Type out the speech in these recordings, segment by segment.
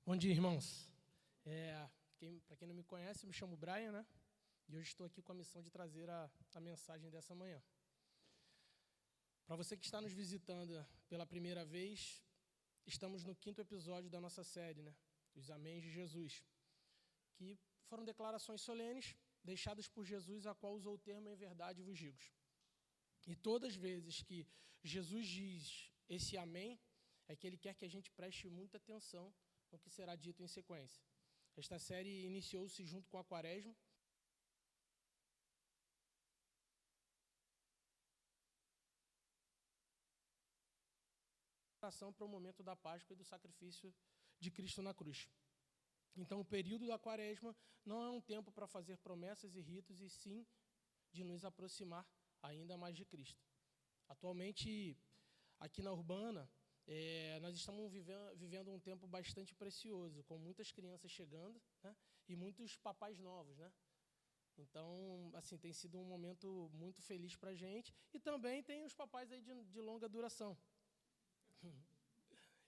Bom dia, irmãos. Para quem não me conhece, eu me chamo Brian, né? E hoje estou aqui com a missão de trazer a mensagem dessa manhã. Para você que está nos visitando pela primeira vez, estamos no 5º episódio da nossa série, né? Os Améns de Jesus, que foram declarações solenes deixadas por Jesus, a qual usou o termo "em verdade vos digo". E todas as vezes que Jesus diz esse amém, é que ele quer que a gente preste muita atenção no que será dito em sequência. Esta série iniciou-se junto com a Quaresma. Para o momento da Páscoa e do sacrifício de Cristo na cruz. Então, o período da Quaresma não é um tempo para fazer promessas e ritos, e sim de nos aproximar ainda mais de Cristo. Atualmente, aqui na Urbana, nós estamos vivendo um tempo bastante precioso, com muitas crianças chegando, né, e muitos papais novos, né? Então, assim, tem sido um momento muito feliz para a gente. E também tem os papais aí de longa duração.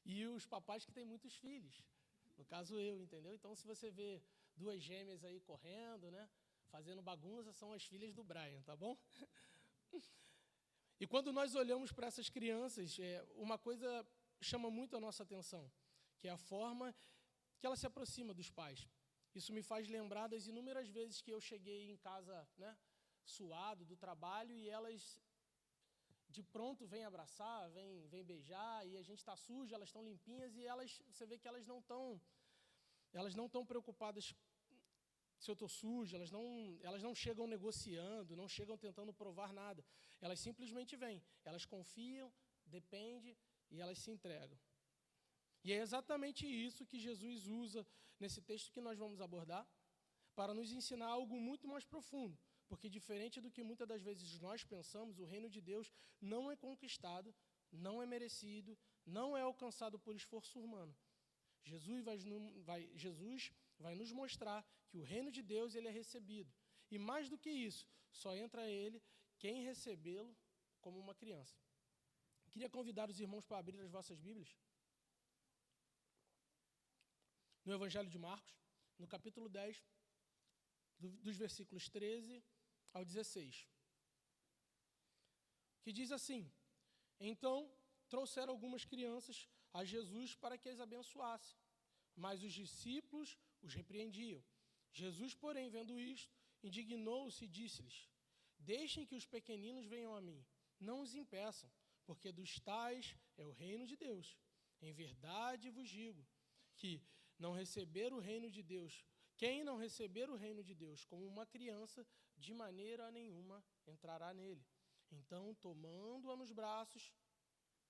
E os papais que têm muitos filhos. No caso, eu, entendeu? Então, se você vê duas gêmeas aí correndo, né, fazendo bagunça, são as filhas do Brian, tá bom? E quando nós olhamos para essas crianças, uma coisa chama muito a nossa atenção, que é a forma que ela se aproxima dos pais. Isso me faz lembrar das inúmeras vezes que eu cheguei em casa, né, suado do trabalho, e elas de pronto vêm abraçar, vêm beijar, e a gente está sujo, elas estão limpinhas, e você vê que elas não estão preocupadas se eu estou sujo, elas não chegam negociando, não chegam tentando provar nada. Elas simplesmente vêm, elas confiam, dependem e elas se entregam. E é exatamente isso que Jesus usa nesse texto que nós vamos abordar, para nos ensinar algo muito mais profundo. Porque, diferente do que muitas das vezes nós pensamos, o reino de Deus não é conquistado, não é merecido, não é alcançado por esforço humano. Jesus vai nos mostrar que o reino de Deus ele é recebido. E mais do que isso, só entra ele quem recebê-lo como uma criança. Queria convidar os irmãos para abrir as vossas Bíblias. No Evangelho de Marcos, no capítulo 10, dos versículos 13 ao 16. Que diz assim: Então trouxeram algumas crianças a Jesus para que as abençoasse, mas os discípulos os repreendiam. Jesus, porém, vendo isto, indignou-se e disse-lhes: Deixem que os pequeninos venham a mim, não os impeçam, porque dos tais é o reino de Deus. Em verdade vos digo que não receber o reino de Deus, quem não receber o reino de Deus como uma criança, de maneira nenhuma entrará nele. Então, tomando-a nos braços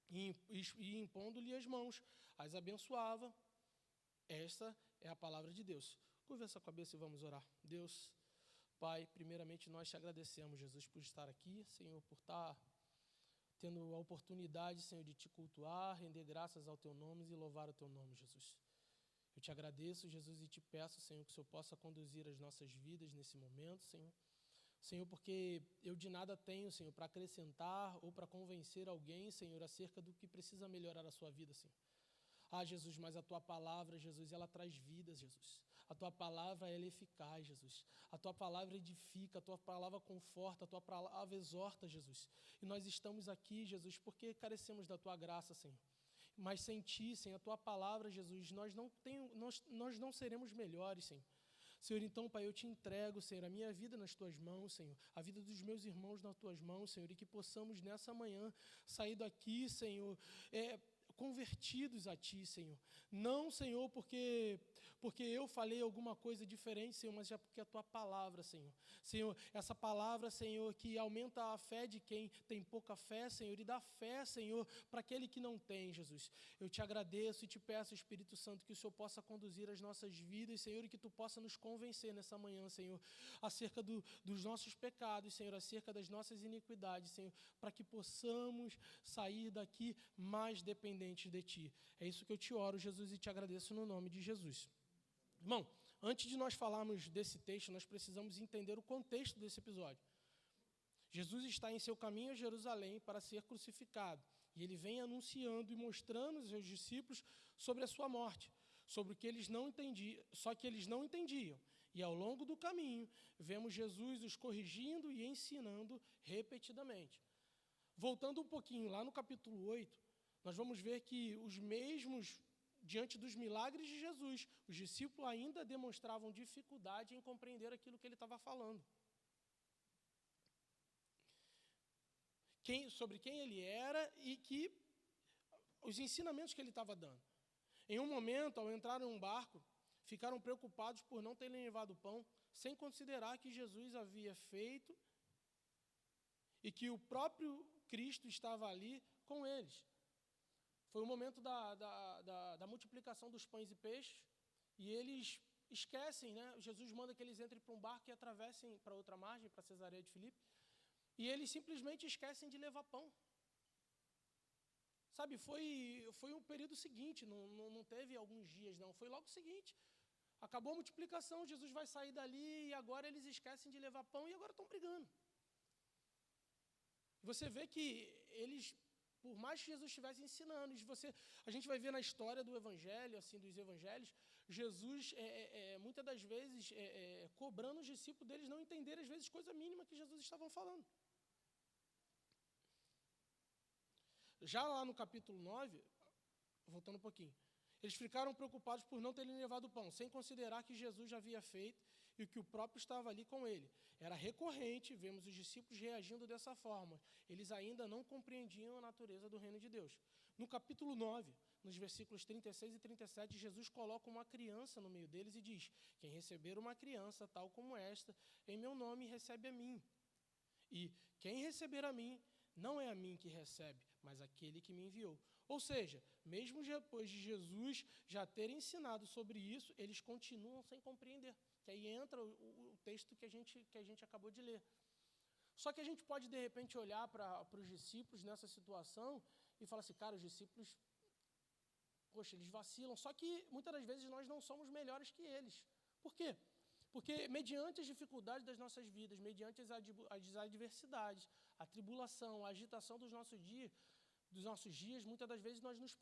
e impondo-lhe as mãos, as abençoava. Esta é a palavra de Deus. Curva essa cabeça e vamos orar. Deus, Pai, primeiramente nós te agradecemos, Jesus, por estar aqui, Senhor, por estar tendo a oportunidade, Senhor, de te cultuar, render graças ao teu nome e louvar o teu nome, Jesus. Eu te agradeço, Jesus, e te peço, Senhor, que o Senhor possa conduzir as nossas vidas nesse momento, Senhor. Senhor, porque eu de nada tenho, Senhor, para acrescentar ou para convencer alguém, Senhor, acerca do que precisa melhorar a sua vida, Senhor. Jesus, mas a Tua palavra, Jesus, ela traz vida, Jesus. A Tua palavra, ela é eficaz, Jesus. A Tua palavra edifica, a Tua palavra conforta, a Tua palavra exorta, Jesus. E nós estamos aqui, Jesus, porque carecemos da Tua graça, Senhor. Mas sem Ti, sem a Tua palavra, Jesus, nós não seremos melhores, Senhor. Senhor, então, Pai, eu te entrego, Senhor, a minha vida nas Tuas mãos, Senhor, a vida dos meus irmãos nas Tuas mãos, Senhor, e que possamos nessa manhã sair daqui, Senhor, convertidos a Ti, Senhor. Não, Senhor, porque eu falei alguma coisa diferente, Senhor, mas já porque a Tua palavra, Senhor. Senhor, essa palavra, Senhor, que aumenta a fé de quem tem pouca fé, Senhor, e dá fé, Senhor, para aquele que não tem, Jesus. Eu te agradeço e te peço, Espírito Santo, que o Senhor possa conduzir as nossas vidas, Senhor, e que Tu possa nos convencer nessa manhã, Senhor, acerca dos nossos pecados, Senhor, acerca das nossas iniquidades, Senhor, para que possamos sair daqui mais dependentes de Ti. É isso que eu te oro, Jesus, e te agradeço no nome de Jesus. Irmão, antes de nós falarmos desse texto, nós precisamos entender o contexto desse episódio. Jesus está em seu caminho a Jerusalém para ser crucificado, e ele vem anunciando e mostrando aos seus discípulos sobre a sua morte, sobre o que eles não entendiam, só que eles não entendiam. E ao longo do caminho, vemos Jesus os corrigindo e ensinando repetidamente. Voltando um pouquinho lá no capítulo 8, nós vamos ver que os mesmos, diante dos milagres de Jesus, os discípulos ainda demonstravam dificuldade em compreender aquilo que ele estava falando. Sobre quem ele era e os ensinamentos que ele estava dando. Em um momento, ao entrar em um barco, ficaram preocupados por não terem levado pão, sem considerar que Jesus havia feito e que o próprio Cristo estava ali com eles. Foi o momento da multiplicação dos pães e peixes, e eles esquecem, né? Jesus manda que eles entrem para um barco e atravessem para outra margem, para Cesareia de Filipe, e eles simplesmente esquecem de levar pão. Sabe, foi o período seguinte, não teve alguns dias, não. Foi logo o seguinte. Acabou a multiplicação, Jesus vai sair dali e agora eles esquecem de levar pão e agora estão brigando. Você vê que eles, por mais que Jesus estivesse ensinando, a gente vai ver na história do Evangelho, assim, dos Evangelhos, Jesus, muitas das vezes, cobrando os discípulos deles não entenderem, às vezes, coisa mínima que Jesus estava falando. Já lá no capítulo 9, voltando um pouquinho, eles ficaram preocupados por não terem levado pão, sem considerar que Jesus já havia feito e que o próprio estava ali com ele. Era recorrente, vemos os discípulos reagindo dessa forma. Eles ainda não compreendiam a natureza do reino de Deus. No capítulo 9, nos versículos 36 e 37, Jesus coloca uma criança no meio deles e diz: quem receber uma criança tal como esta, em meu nome recebe a mim. E quem receber a mim, não é a mim que recebe, mas aquele que me enviou. Ou seja, mesmo depois de Jesus já ter ensinado sobre isso, eles continuam sem compreender. Que aí entra o texto que a gente acabou de ler. Só que a gente pode, de repente, olhar para os discípulos nessa situação e falar assim, cara, os discípulos, poxa, eles vacilam. Só que, muitas das vezes, nós não somos melhores que eles. Por quê? Porque, mediante as dificuldades das nossas vidas, mediante as adversidades, a tribulação, a agitação dos nossos dias, muitas das vezes nós nos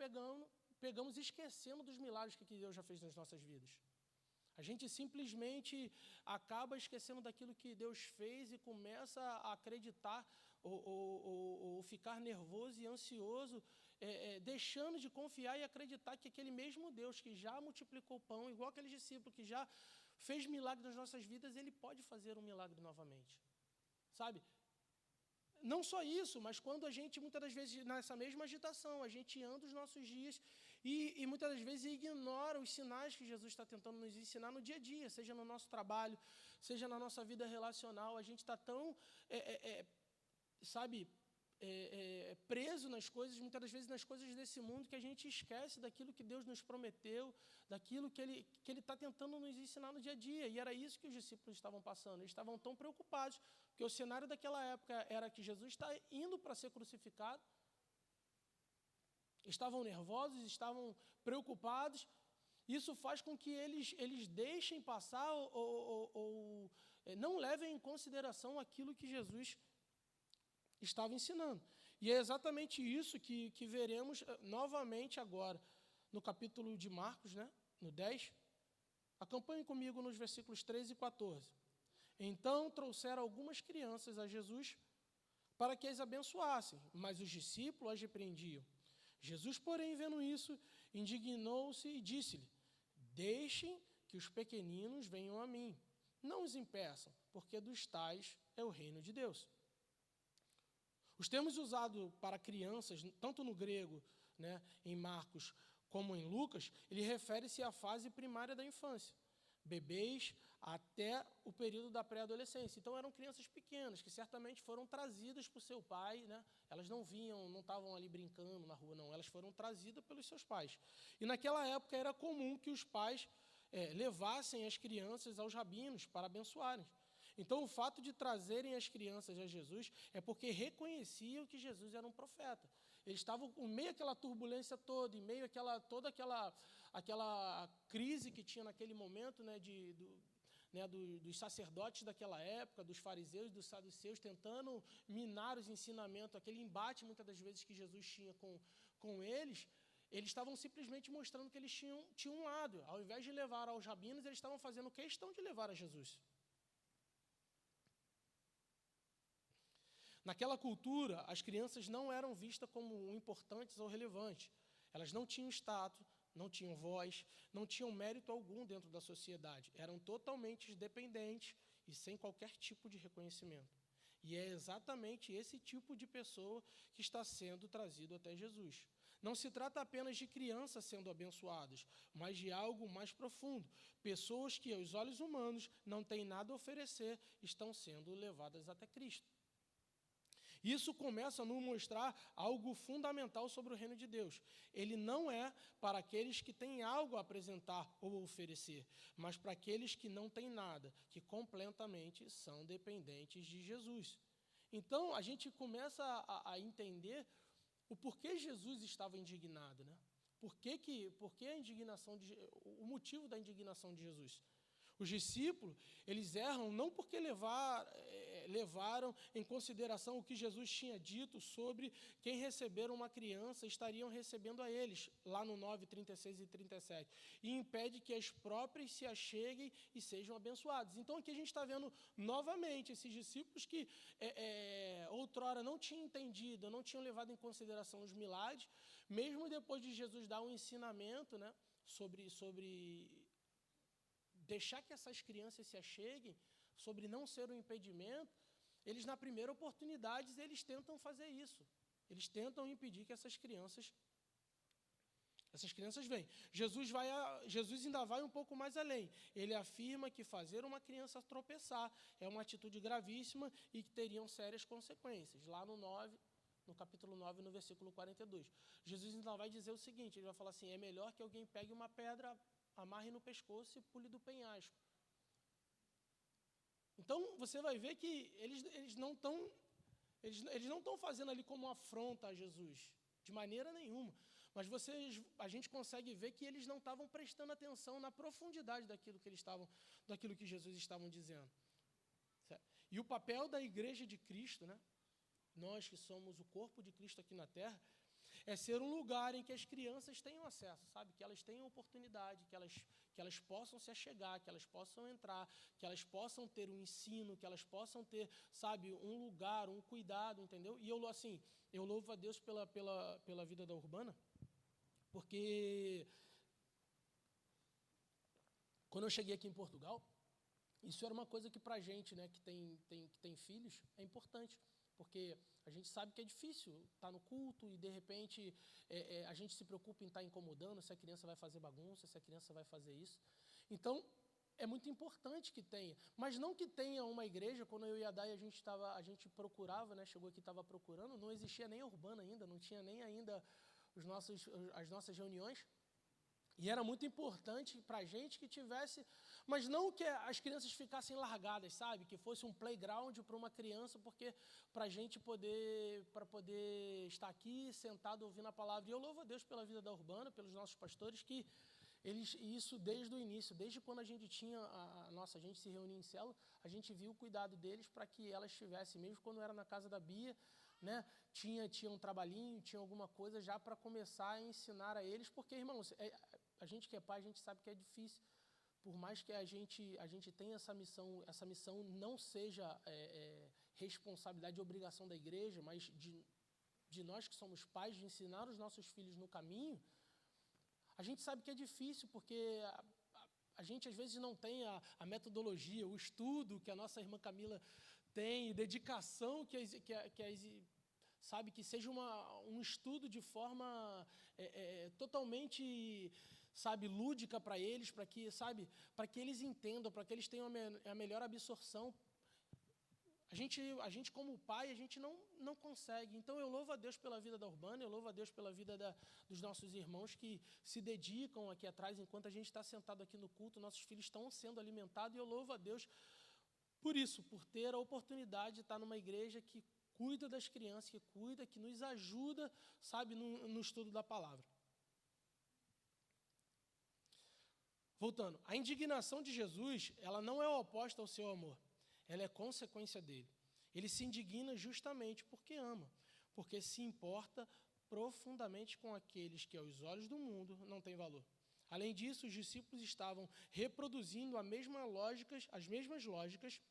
pegamos esquecendo dos milagres que Deus já fez nas nossas vidas. A gente simplesmente acaba esquecendo daquilo que Deus fez e começa a acreditar ou ficar nervoso e ansioso, deixando de confiar e acreditar que aquele mesmo Deus que já multiplicou o pão, igual aquele discípulo que já fez milagre nas nossas vidas, ele pode fazer um milagre novamente. Sabe? Não só isso, mas quando a gente, muitas das vezes, nessa mesma agitação, a gente anda os nossos dias e muitas das vezes ignora os sinais que Jesus está tentando nos ensinar no dia a dia, seja no nosso trabalho, seja na nossa vida relacional. A gente está tão, preso nas coisas, muitas das vezes nas coisas desse mundo, que a gente esquece daquilo que Deus nos prometeu, daquilo que Ele está tentando nos ensinar no dia a dia. E era isso que os discípulos estavam passando. Eles estavam tão preocupados, porque o cenário daquela época era que Jesus está indo para ser crucificado. Estavam nervosos, estavam preocupados. Isso faz com que eles deixem passar ou não levem em consideração aquilo que Jesus estava ensinando. E é exatamente isso que veremos novamente agora no capítulo de Marcos, né, no 10. Acompanhem comigo nos versículos 13 e 14. Então trouxeram algumas crianças a Jesus para que as abençoassem, mas os discípulos as repreendiam. Jesus, porém, vendo isso, indignou-se e disse-lhe: deixem que os pequeninos venham a mim, não os impeçam, porque dos tais é o reino de Deus. Os termos usados para crianças, tanto no grego, né, em Marcos, como em Lucas, ele refere-se à fase primária da infância, bebês até o período da pré-adolescência. Então, eram crianças pequenas, que certamente foram trazidas por seu pai, né? Elas não estavam ali brincando na rua, não. Elas foram trazidas pelos seus pais. E naquela época era comum que os pais levassem as crianças aos rabinos para abençoarem. Então, o fato de trazerem as crianças a Jesus é porque reconheciam que Jesus era um profeta. Eles estavam em meio àquela turbulência toda, em meio àquela toda aquela crise que tinha naquele momento, né, dos sacerdotes daquela época, dos fariseus, dos saduceus, tentando minar os ensinamentos, aquele embate, muitas das vezes, que Jesus tinha com eles. eles estavam simplesmente mostrando que eles tinham um lado. Ao invés de levar aos rabinos, eles estavam fazendo questão de levar a Jesus. Naquela cultura, as crianças não eram vistas como importantes ou relevantes. Elas não tinham status, não tinham voz, não tinham mérito algum dentro da sociedade. Eram totalmente dependentes e sem qualquer tipo de reconhecimento. E é exatamente esse tipo de pessoa que está sendo trazido até Jesus. Não se trata apenas de crianças sendo abençoadas, mas de algo mais profundo. Pessoas que, aos olhos humanos, não têm nada a oferecer, estão sendo levadas até Cristo. Isso começa a nos mostrar algo fundamental sobre o reino de Deus. Ele não é para aqueles que têm algo a apresentar ou oferecer, mas para aqueles que não têm nada, que completamente são dependentes de Jesus. Então, a gente começa a entender o porquê Jesus estava indignado, né? Por que a indignação o motivo da indignação de Jesus? Os discípulos, eles erram não porque levaram em consideração o que Jesus tinha dito sobre quem receberam uma criança estariam recebendo a eles, lá no 9, 36 e 37, e impede que as próprias se acheguem e sejam abençoados. Então aqui a gente está vendo novamente esses discípulos que outrora não tinham entendido, não tinham levado em consideração os milagres, mesmo depois de Jesus dar um ensinamento, né, sobre deixar que essas crianças se acheguem, sobre não ser um impedimento, eles, na primeira oportunidade, eles tentam fazer isso. Eles tentam impedir que essas crianças venham. Jesus ainda vai um pouco mais além. Ele afirma que fazer uma criança tropeçar é uma atitude gravíssima e que teriam sérias consequências. Lá no capítulo 9, no versículo 42. Jesus ainda vai dizer o seguinte, ele vai falar assim, é melhor que alguém pegue uma pedra, amarre no pescoço e pule do penhasco. Então, você vai ver que eles não estão fazendo ali como uma afronta a Jesus, de maneira nenhuma. Mas a gente consegue ver que eles não estavam prestando atenção na profundidade daquilo que Jesus estava dizendo. Certo? E o papel da igreja de Cristo, né? Nós que somos o corpo de Cristo aqui na Terra, é ser um lugar em que as crianças tenham acesso, sabe? Que elas tenham oportunidade, que elas possam se achegar, que elas possam entrar, que elas possam ter um ensino, que elas possam ter, sabe, um lugar, um cuidado, entendeu? E eu louvo a Deus pela vida da Urbana, porque quando eu cheguei aqui em Portugal, isso era uma coisa que para a gente, né, que tem filhos, é importante. Porque a gente sabe que é difícil estar no culto e, de repente, a gente se preocupa em estar incomodando se a criança vai fazer bagunça, se a criança vai fazer isso. Então, é muito importante que tenha. Mas não que tenha uma igreja, quando eu e a Dai, a gente procurava, né, chegou aqui e estava procurando, não existia nem a Urbana ainda, não tinha nem ainda as nossas reuniões. E era muito importante para a gente que tivesse, mas não que as crianças ficassem largadas, sabe? Que fosse um playground para uma criança, porque para a gente poder estar aqui sentado ouvindo a palavra. E eu louvo a Deus pela vida da Urbana, pelos nossos pastores, que isso desde o início, desde quando a gente se reunia em célula, a gente viu o cuidado deles para que elas tivessem, mesmo quando era na casa da Bia, né, tinha um trabalhinho, tinha alguma coisa já para começar a ensinar a eles, porque, irmãos, a gente que é pai, a gente sabe que é difícil, por mais que a gente tenha essa missão não seja responsabilidade e obrigação da igreja, mas de nós que somos pais, de ensinar os nossos filhos no caminho, a gente sabe que é difícil, porque a gente às vezes não tem a metodologia, o estudo que a nossa irmã Camila tem, dedicação sabe, que seja um estudo de forma totalmente, sabe, lúdica para eles, para que eles entendam, para que eles tenham a melhor absorção. A gente como pai, a gente não consegue. Então, eu louvo a Deus pela vida da Urbana, eu louvo a Deus pela vida dos nossos irmãos que se dedicam aqui atrás, enquanto a gente está sentado aqui no culto, nossos filhos estão sendo alimentados, e eu louvo a Deus por isso, por ter a oportunidade de estar numa igreja que cuida das crianças, que nos ajuda, sabe, no estudo da palavra. Voltando, a indignação de Jesus, ela não é oposta ao seu amor, ela é consequência dele. Ele se indigna justamente porque ama, porque se importa profundamente com aqueles que, aos olhos do mundo, não têm valor. Além disso, os discípulos estavam reproduzindo as mesmas lógicas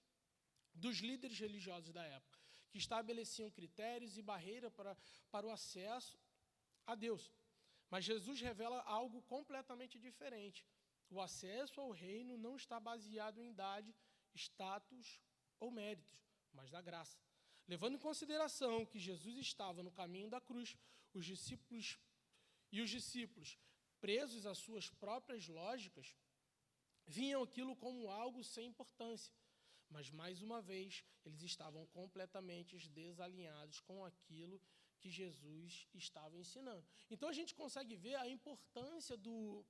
dos líderes religiosos da época, que estabeleciam critérios e barreiras para o acesso a Deus. Mas Jesus revela algo completamente diferente. O acesso ao reino não está baseado em idade, status ou méritos, mas na graça. Levando em consideração que Jesus estava no caminho da cruz, os discípulos, presos às suas próprias lógicas, viam aquilo como algo sem importância. Mas, mais uma vez, eles estavam completamente desalinhados com aquilo que Jesus estava ensinando. Então, a gente consegue ver a importância do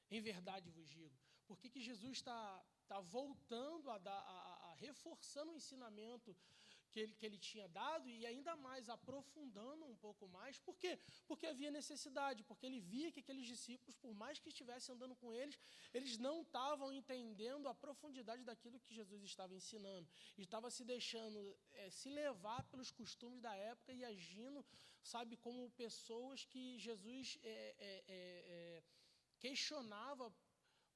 "em verdade vos digo". Por que Jesus está voltando a reforçando o ensinamento que ele tinha dado e ainda mais aprofundando um pouco mais? Por quê? Porque havia necessidade, porque ele via que aqueles discípulos, por mais que estivessem andando com eles não estavam entendendo a profundidade daquilo que Jesus estava ensinando. E estava se deixando se levar pelos costumes da época e agindo, sabe, como pessoas que Jesus questionava,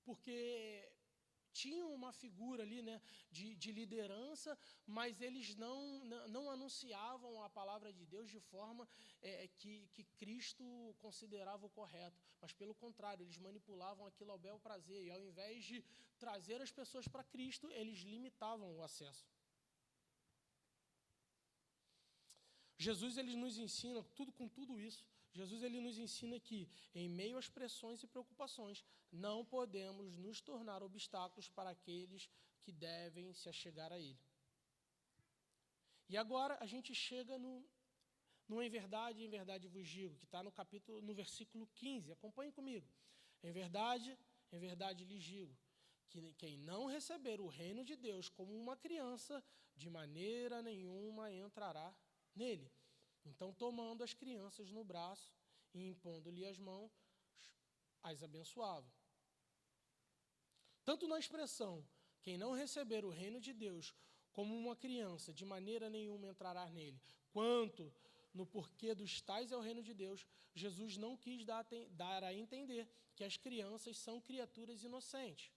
porque tinham uma figura ali, né, de liderança, mas eles não anunciavam a palavra de Deus de forma que Cristo considerava o correto. Mas, pelo contrário, eles manipulavam aquilo ao bel prazer. E, ao invés de trazer as pessoas para Cristo, eles limitavam o acesso. Jesus ele nos ensina, com tudo isso, Jesus ele nos ensina que, em meio às pressões e preocupações, não podemos nos tornar obstáculos para aqueles que devem se achegar a Ele. E agora a gente chega no em verdade vos digo, que está no versículo 15. Acompanhe comigo. Em verdade lhes digo, que quem não receber o reino de Deus como uma criança, de maneira nenhuma entrará nele. Então, tomando as crianças no braço e impondo-lhe as mãos, as abençoava. Tanto na expressão, quem não receber o reino de Deus como uma criança, de maneira nenhuma entrará nele, quanto no porquê dos tais é o reino de Deus, Jesus não quis dar a entender que as crianças são criaturas inocentes.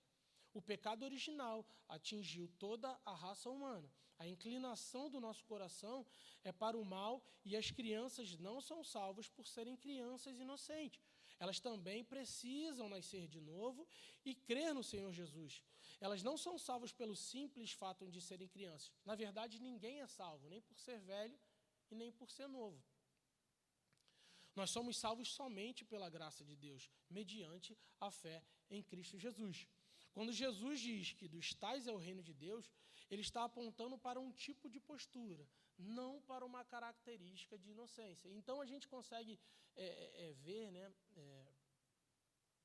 O pecado original atingiu toda a raça humana. A inclinação do nosso coração é para o mal e as crianças não são salvas por serem crianças inocentes. Elas também precisam nascer de novo e crer no Senhor Jesus. Elas não são salvas pelo simples fato de serem crianças. Na verdade, ninguém é salvo, nem por ser velho e nem por ser novo. Nós somos salvos somente pela graça de Deus, mediante a fé em Cristo Jesus. Quando Jesus diz que dos tais é o reino de Deus, ele está apontando para um tipo de postura, não para uma característica de inocência. Então, a gente consegue ver, né,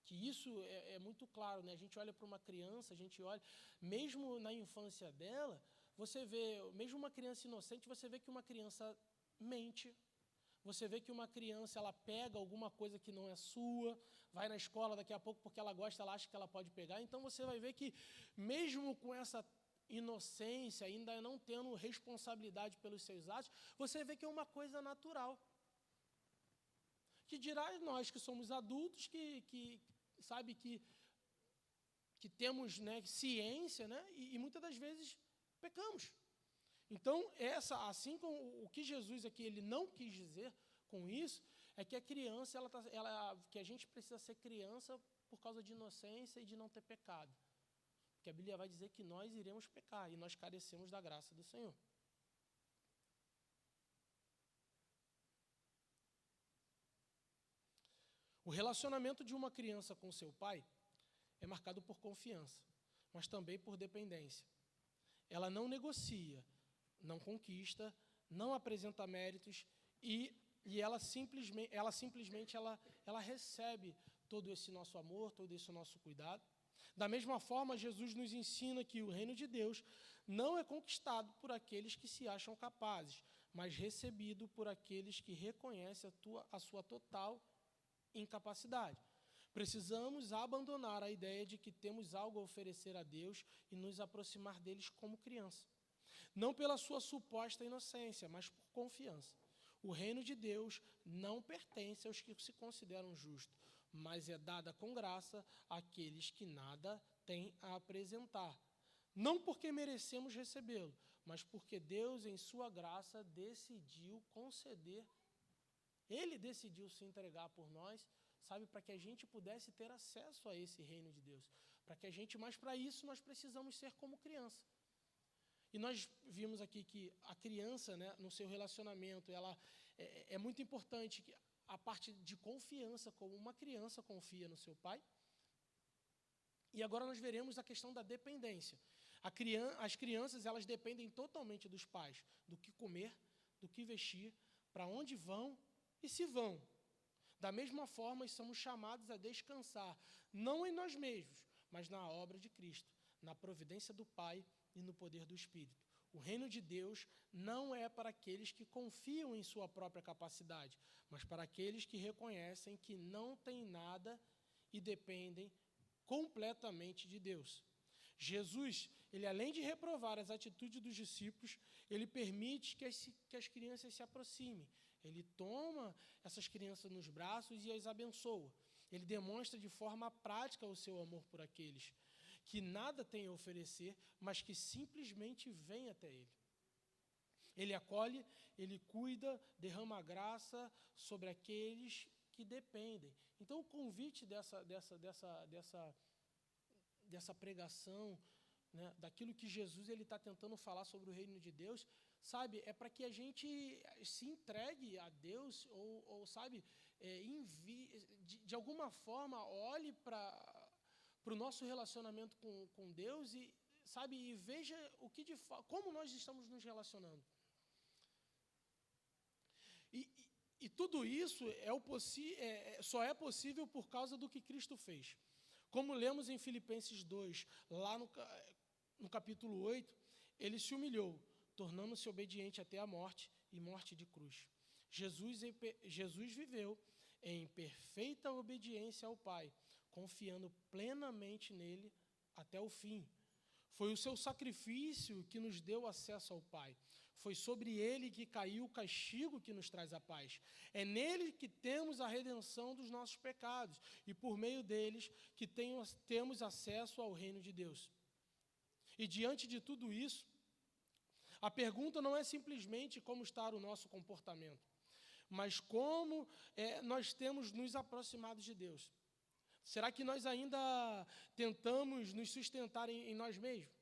que isso é muito claro, né? A gente olha para uma criança, a gente olha, mesmo na infância dela, você vê, mesmo uma criança inocente, você vê que uma criança mente. Você vê que uma criança, ela pega alguma coisa que não é sua, vai na escola daqui a pouco porque ela gosta, ela acha que ela pode pegar. Então, você vai ver que, mesmo com essa inocência, ainda não tendo responsabilidade pelos seus atos, você vê que é uma coisa natural. Que dirá nós que somos adultos, que temos, né, ciência, né, e muitas das vezes pecamos. Então, assim como o que Jesus aqui ele não quis dizer com isso, é que a criança, que a gente precisa ser criança por causa de inocência e de não ter pecado. Porque a Bíblia vai dizer que nós iremos pecar e nós carecemos da graça do Senhor. O relacionamento de uma criança com seu pai é marcado por confiança, mas também por dependência. Ela não negocia, não conquista, não apresenta méritos e ela simplesmente recebe todo esse nosso amor, todo esse nosso cuidado. Da mesma forma, Jesus nos ensina que o reino de Deus não é conquistado por aqueles que se acham capazes, mas recebido por aqueles que reconhecem a sua total incapacidade. Precisamos abandonar a ideia de que temos algo a oferecer a Deus e nos aproximar deles como criança. Não pela sua suposta inocência, mas por confiança. O reino de Deus não pertence aos que se consideram justos, mas é dada com graça àqueles que nada têm a apresentar. Não porque merecemos recebê-lo, mas porque Deus, em sua graça, decidiu conceder. Ele decidiu se entregar por nós, sabe, para que a gente pudesse ter acesso a esse reino de Deus. Mas para isso nós precisamos ser como criança. E nós vimos aqui que a criança, né, no seu relacionamento, ela é muito importante que a parte de confiança, como uma criança confia no seu pai. E agora nós veremos a questão da dependência. As crianças, elas dependem totalmente dos pais, do que comer, do que vestir, para onde vão e se vão. Da mesma forma, somos chamados a descansar, não em nós mesmos, mas na obra de Cristo, na providência do Pai e no poder do Espírito. O reino de Deus não é para aqueles que confiam em sua própria capacidade, mas para aqueles que reconhecem que não têm nada e dependem completamente de Deus. Jesus, ele além de reprovar as atitudes dos discípulos, ele permite que as crianças se aproximem. Ele toma essas crianças nos braços e as abençoa. Ele demonstra de forma prática o seu amor por aqueles que nada têm a oferecer, mas que simplesmente vêm até ele. Ele acolhe, ele cuida, derrama graça sobre aqueles que dependem. Então, o convite dessa pregação, né, daquilo que Jesus está tentando falar sobre o reino de Deus, sabe, é para que a gente se entregue a Deus, ou sabe, de alguma forma, olhe para o nosso relacionamento com Deus e, sabe, e veja como nós estamos nos relacionando. E tudo isso só é possível por causa do que Cristo fez. Como lemos em Filipenses 2, lá no capítulo 8, ele se humilhou, tornando-se obediente até a morte e morte de cruz. Jesus viveu em perfeita obediência ao Pai, confiando plenamente nele até o fim. Foi o seu sacrifício que nos deu acesso ao Pai. Foi sobre ele que caiu o castigo que nos traz a paz. É nele que temos a redenção dos nossos pecados e por meio deles que temos acesso ao reino de Deus. E diante de tudo isso, a pergunta não é simplesmente como está o nosso comportamento, mas como nós temos nos aproximado de Deus. Será que nós ainda tentamos nos sustentar em nós mesmos?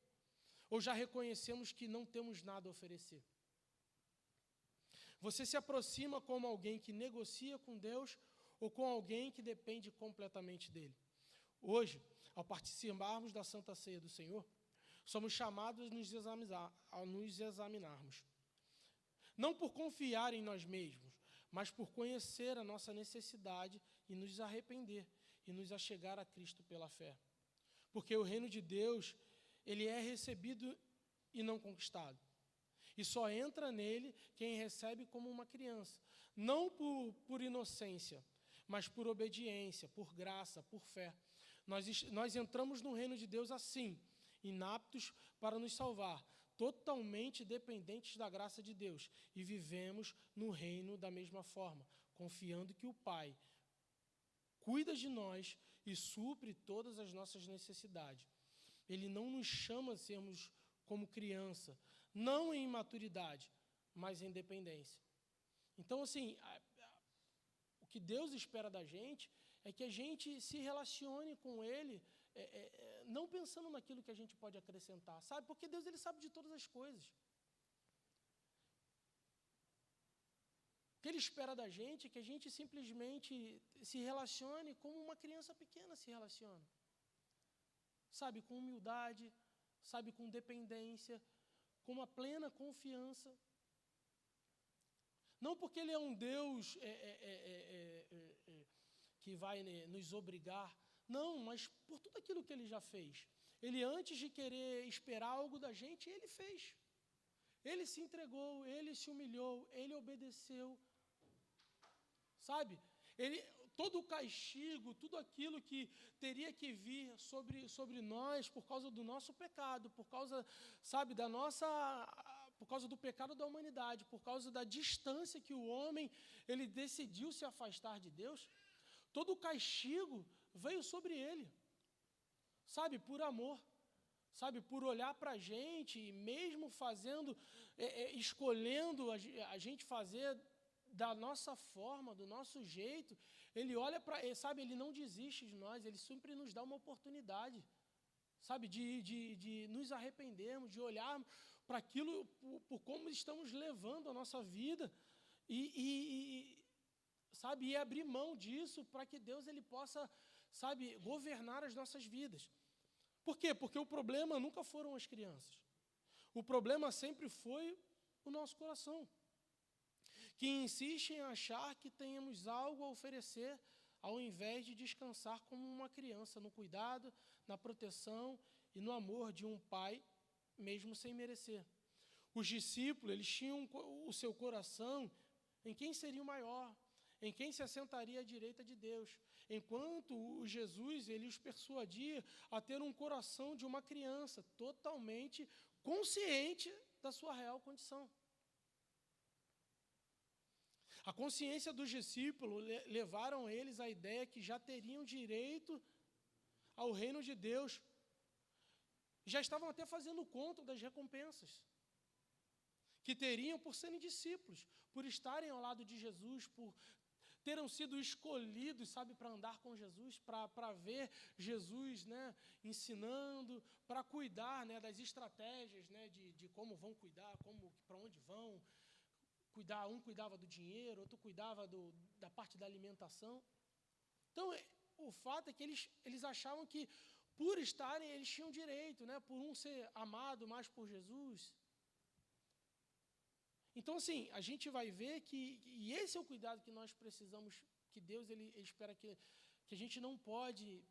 Ou já reconhecemos que não temos nada a oferecer? Você se aproxima como alguém que negocia com Deus ou com alguém que depende completamente dele? Hoje, ao participarmos da Santa Ceia do Senhor, somos chamados a nos examinarmos. Não por confiar em nós mesmos, mas por conhecer a nossa necessidade e nos arrepender e nos achegar a Cristo pela fé. Porque o reino de Deus, ele é recebido e não conquistado. E só entra nele quem recebe como uma criança. Não por inocência, mas por obediência, por graça, por fé. Nós entramos no reino de Deus assim, inaptos para nos salvar, totalmente dependentes da graça de Deus. E vivemos no reino da mesma forma, confiando que o Pai cuida de nós e supre todas as nossas necessidades. Ele não nos chama a sermos como criança, não em imaturidade, mas em dependência. Então, assim, o que Deus espera da gente é que a gente se relacione com Ele, não pensando naquilo que a gente pode acrescentar, sabe? Porque Deus, ele sabe de todas as coisas. O que Ele espera da gente é que a gente simplesmente se relacione como uma criança pequena se relaciona. Sabe, com humildade, sabe, com dependência, com uma plena confiança. Não porque Ele é um Deus que vai nos obrigar, não, mas por tudo aquilo que Ele já fez. Ele, antes de querer esperar algo da gente, Ele fez. Ele se entregou, Ele se humilhou, Ele obedeceu. Sabe? Todo o castigo, tudo aquilo que teria que vir sobre nós por causa do nosso pecado, por causa, sabe, por causa do pecado da humanidade, por causa da distância que o homem ele decidiu se afastar de Deus, todo o castigo veio sobre ele, sabe, por amor, sabe, por olhar para a gente, e mesmo fazendo, escolhendo a gente fazer da nossa forma, do nosso jeito, ele olha para, sabe, ele não desiste de nós, ele sempre nos dá uma oportunidade, sabe, de nos arrependermos, de olharmos para aquilo, por como estamos levando a nossa vida, sabe, e abrir mão disso para que Deus ele possa, sabe, governar as nossas vidas. Por quê? Porque o problema nunca foram as crianças. O problema sempre foi o nosso coração, que insiste em achar que tenhamos algo a oferecer, ao invés de descansar como uma criança, no cuidado, na proteção e no amor de um pai, mesmo sem merecer. Os discípulos, eles tinham o seu coração em quem seria o maior, em quem se assentaria à direita de Deus, enquanto o Jesus, ele os persuadia a ter um coração de uma criança, totalmente consciente da sua real condição. A consciência dos discípulos levaram eles à ideia que já teriam direito ao reino de Deus. Já estavam até fazendo conta das recompensas que teriam por serem discípulos, por estarem ao lado de Jesus, por terem sido escolhidos, sabe, para andar com Jesus, para ver Jesus, né, ensinando, para cuidar, né, das estratégias, né, de como vão cuidar, para onde vão cuidar. Um cuidava do dinheiro, outro cuidava da parte da alimentação. Então, o fato é que eles achavam que, por estarem, eles tinham direito, né, por um ser amado mais por Jesus. Então, assim, a gente vai ver e esse é o cuidado que nós precisamos, que Deus ele espera que a gente não pode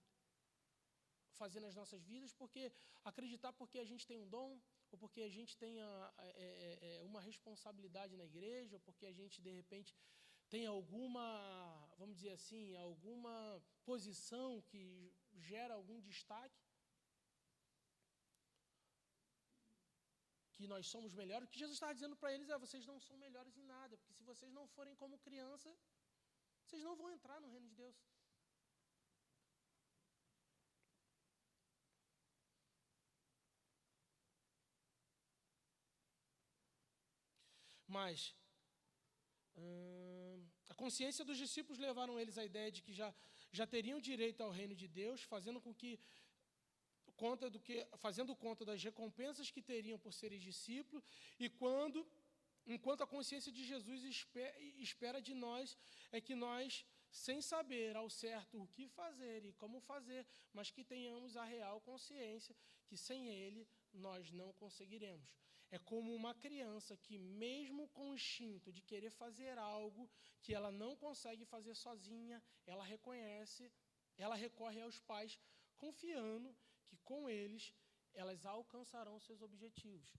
fazer nas nossas vidas, porque acreditar porque a gente tem um dom, ou porque a gente tenha uma responsabilidade na igreja, ou porque a gente, de repente, tem alguma, vamos dizer assim, alguma posição que gera algum destaque, que nós somos melhores. O que Jesus está dizendo para eles vocês não são melhores em nada, porque se vocês não forem como criança, vocês não vão entrar no reino de Deus. Mas a consciência dos discípulos levaram eles à ideia de que já teriam direito ao reino de Deus, fazendo conta das recompensas que teriam por serem discípulos, enquanto a consciência de Jesus espera de nós é que nós, sem saber ao certo o que fazer e como fazer, mas que tenhamos a real consciência que sem Ele nós não conseguiremos. É como uma criança que, mesmo com o instinto de querer fazer algo que ela não consegue fazer sozinha, ela recorre aos pais, confiando que com eles elas alcançarão seus objetivos.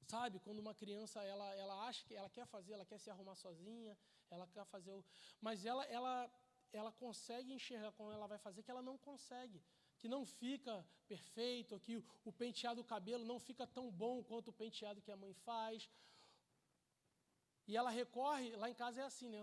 Sabe, quando uma criança ela acha que ela quer se arrumar sozinha, ela quer fazer mas ela consegue enxergar quando ela vai fazer que ela não consegue, que não fica perfeito, que o penteado do cabelo não fica tão bom quanto o penteado que a mãe faz. E ela recorre, lá em casa é assim, né?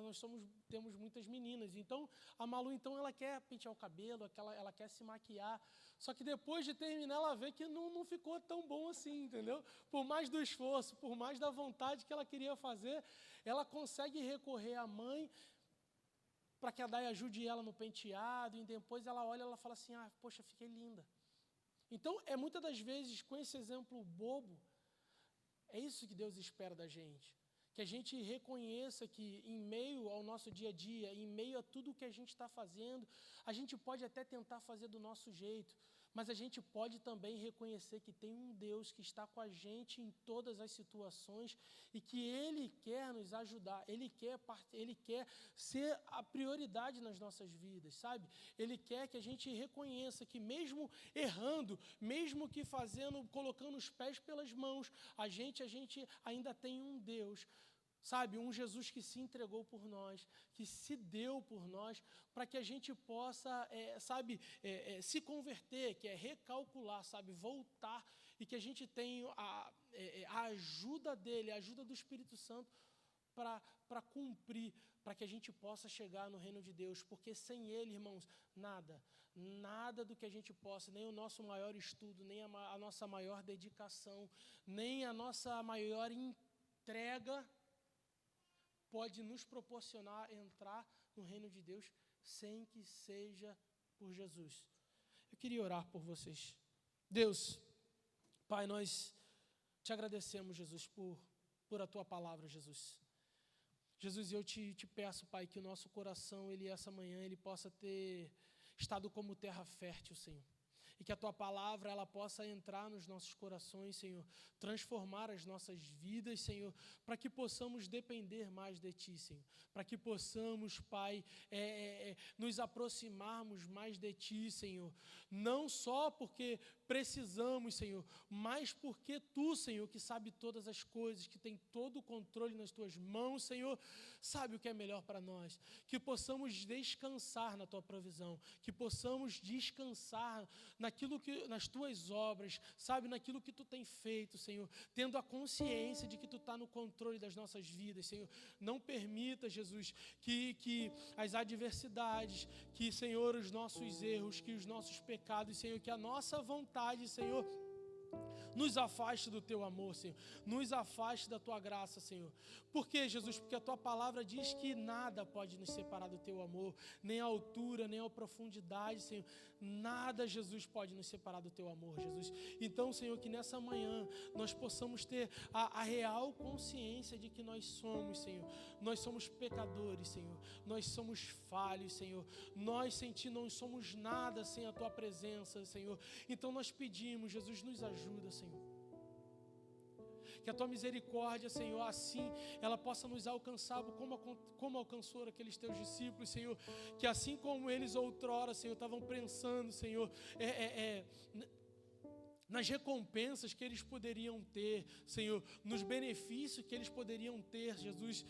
Temos muitas meninas. Então, a Malu, ela quer pentear o cabelo, ela quer se maquiar. Só que depois de terminar, ela vê que não ficou tão bom assim, entendeu? Por mais do esforço, por mais da vontade que ela queria fazer, ela consegue recorrer à mãe para que a Day ajude ela no penteado, e depois ela olha e ela fala assim, poxa, fiquei linda. Então, muitas das vezes, com esse exemplo bobo, é isso que Deus espera da gente. Que a gente reconheça que em meio ao nosso dia a dia, em meio a tudo que a gente está fazendo, a gente pode até tentar fazer do nosso jeito, mas a gente pode também reconhecer que tem um Deus que está com a gente em todas as situações e que Ele quer nos ajudar, Ele quer ser a prioridade nas nossas vidas, sabe? Ele quer que a gente reconheça que mesmo errando, mesmo que colocando os pés pelas mãos, a gente ainda tem um Deus, Sabe, um Jesus que se entregou por nós, que se deu por nós, para que a gente possa, se converter, que é recalcular, sabe, voltar, e que a gente tenha a ajuda dele, a ajuda do Espírito Santo, para cumprir, para que a gente possa chegar no reino de Deus, porque sem ele, irmãos, nada do que a gente possa, nem o nosso maior estudo, nem a nossa maior dedicação, nem a nossa maior entrega, pode nos proporcionar entrar no reino de Deus sem que seja por Jesus. Eu queria orar por vocês. Deus, Pai, nós te agradecemos, Jesus, por a tua palavra, Jesus. Jesus, eu te peço, Pai, que o nosso coração, essa manhã, ele possa ter estado como terra fértil, Senhor. E que a tua palavra, ela possa entrar nos nossos corações, Senhor, transformar as nossas vidas, Senhor, para que possamos depender mais de ti, Senhor, para que possamos, Pai, nos aproximarmos mais de ti, Senhor, não só porque precisamos, Senhor, mas porque tu, Senhor, que sabe todas as coisas, que tem todo o controle nas tuas mãos, Senhor, sabe o que é melhor para nós, que possamos descansar na tua provisão, que possamos descansar nas tuas obras, sabe, naquilo que tu tem feito, Senhor, tendo a consciência de que tu está no controle das nossas vidas, Senhor. Não permita, Jesus, que as adversidades, que, Senhor, os nossos erros, que os nossos pecados, Senhor, que a nossa vontade, Senhor, nos afaste do teu amor, Senhor. Nos afaste da tua graça, Senhor. Por quê, Jesus? Porque a tua palavra diz que nada pode nos separar do teu amor, nem a altura, nem a profundidade, Senhor. Nada, Jesus, pode nos separar do teu amor, Jesus. Então, Senhor, que nessa manhã nós possamos ter a real consciência de que nós somos, Senhor. Nós somos pecadores, Senhor. Nós somos falhos, Senhor. Nós sem ti não somos nada sem a tua presença, Senhor. Então nós pedimos, Jesus, nos ajuda, Senhor. Que a tua misericórdia, Senhor, assim ela possa nos alcançar como alcançou aqueles teus discípulos, Senhor. Que assim como eles outrora, Senhor, estavam pensando, Senhor, nas recompensas que eles poderiam ter, Senhor, nos benefícios que eles poderiam ter, Jesus,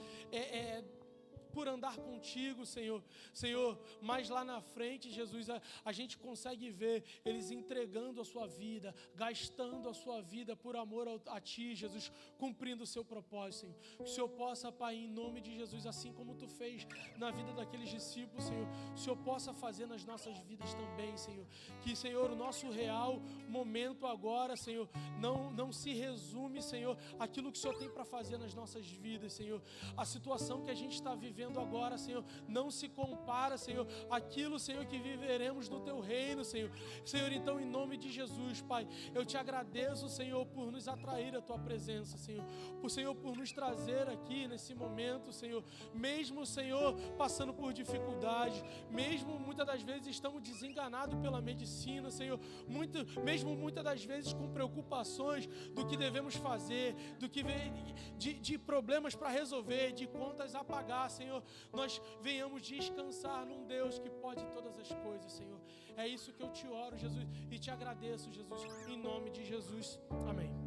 por andar contigo, Senhor. Senhor, mas lá na frente, Jesus, a gente consegue ver eles entregando a sua vida, gastando a sua vida por amor a ti, Jesus, cumprindo o seu propósito, Senhor. Que o Senhor possa, Pai, em nome de Jesus, assim como tu fez na vida daqueles discípulos, Senhor, o Senhor possa fazer nas nossas vidas também, Senhor. Que, Senhor, o nosso real momento agora, Senhor, não se resume, Senhor, aquilo que o Senhor tem para fazer nas nossas vidas, Senhor. A situação que a gente está vivendo agora, Senhor, não se compara, Senhor, aquilo, Senhor, que viveremos no teu reino, Senhor. Senhor, então, em nome de Jesus, Pai, eu te agradeço, Senhor, por nos atrair a tua presença, Senhor, por nos trazer aqui nesse momento, Senhor, mesmo, Senhor, passando por dificuldades, mesmo muitas das vezes estamos desenganados pela medicina, Senhor, mesmo muitas das vezes com preocupações do que devemos fazer, do que de problemas para resolver, de contas a pagar, Senhor, nós venhamos descansar num Deus que pode todas as coisas, Senhor. É isso que eu te oro, Jesus, e te agradeço, Jesus, em nome de Jesus. Amém.